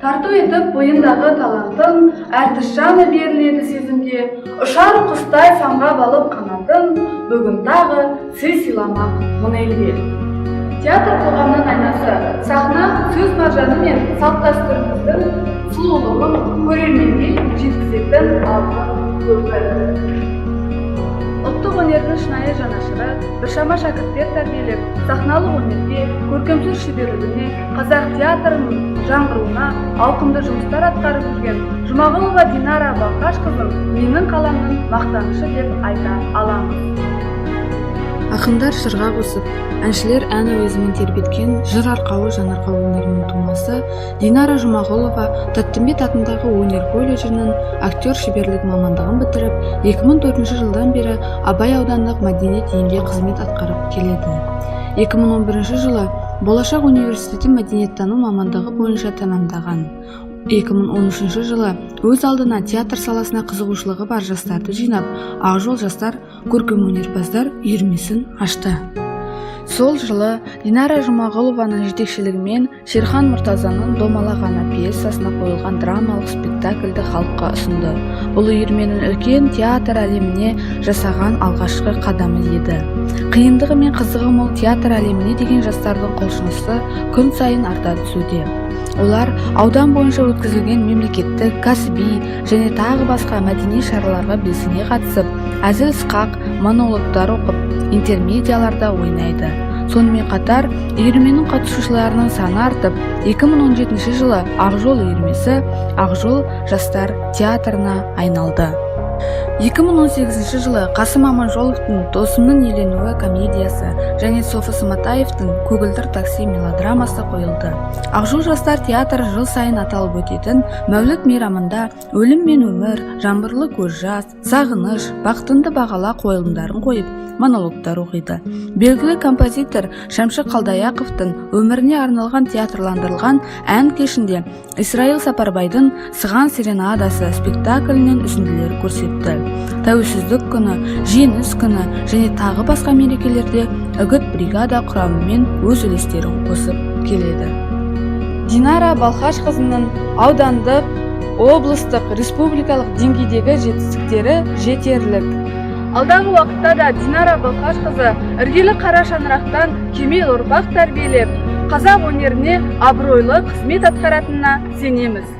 тарту етіп бойындағы талантын, әртіс жаны беріледі сезімге, ұшар құстай самғап алып қанатын, бүгін тағы сый сыйламақ мың елге. Театр қоғамның айнасы, сахна сөз маржаны мен салт-дәстүріміздің сұлулығын көрерменге жеткізетін алтын көпір. Ұлттық өнердің шынайы жанашыры, біршама шәкірттер тәрбиелеп, сахналық өнерге, көркемсөз шеберлігіне, қазақ театрының жаңғыруына ауқымды жұмыстар атқарып жүрген Жұмағұлова Динара Балқашқызын менің қаламның мақтанышы деп айта аламыз. Ақындар жырға қосып, әншілер ән әуезімен тербеткен жыр арқауы жанарқау өнерінің тумасы Динара Жұмағұлова Тәттімбет атындағы өнер колледжінің актер шеберлік мамандығын бітіріп, 2004 жылдан бері Абай аудандық мәдениет үйінде қызмет атқарып келеді. 2011 жылы Болашақ университеті мәдениеттану мамандығы бойынша тәмамдаған. 2013 жылы өз алдына театр саласына қызығушылығы бар жастарды жинап, Ақжол жастар көркемөнерпаздар үйірмесін ашты. Сол жылы Динара Жұмағұлованың жетекшілігімен Шерхан Мұртазаның Домалағаны пьесасына қойылған драмалық спектакльді халыққа ұсынды. Бұл үйірменің үлкен театр әлеміне жасаған алғашқы қадамы еді. Қиындығы мен қызығы мол театр әлеміне деген жастардың құлшынысы күн сайын арта түсуде. Олар аудан бойынша өткізілген мемлекеттік, кәсіби және тағы басқа мәдени шараларға белсене қатысып, әзіл-сықақ, монологтар оқып, интермедиаларда ойнайды. Сонымен қатар, үйірменің қатысушыларының саны артып, 2017 жылы Ақжол үйірмесі Ақжол жастар театрына айналды. 2018 жылы Қасым Аманжоловтың Досымның еленуі комедиясы және Софы Сматаевтың Көгілдір такси мелодрамасы қойылды. Ақжол жастар театры жыл сайын аталып өтетін Мәуліт мейрамында өлім мен өмір, жаңбырлы көз жас, сағыныш, бақытыңды бағала қойылымдарын қойып, монологтар оқиды. Белгілі композитор Шәмші Қалдаяқовтың өміріне арналған театрландырылған ән кешінде Исраил Сапарбайдың Сыған серенадасы спектаклінен үзінділер көрсетті. Тәуелсіздік күні, жеңіс күні және тағы басқа мерекелерде үгіт бригада құрамымен өз үлестерін қосып келеді. Динара Балқашқызының аудандық, облыстық, республикалық деңгейдегі жетістіктері жетерлік. Алдағы уақытта да Динара Балқашқызы іргелі қара шаңырақтан кемел ұрпақ тәрбиелеп, қазақ өнеріне абыройлы қызмет атқаратынына сенеміз.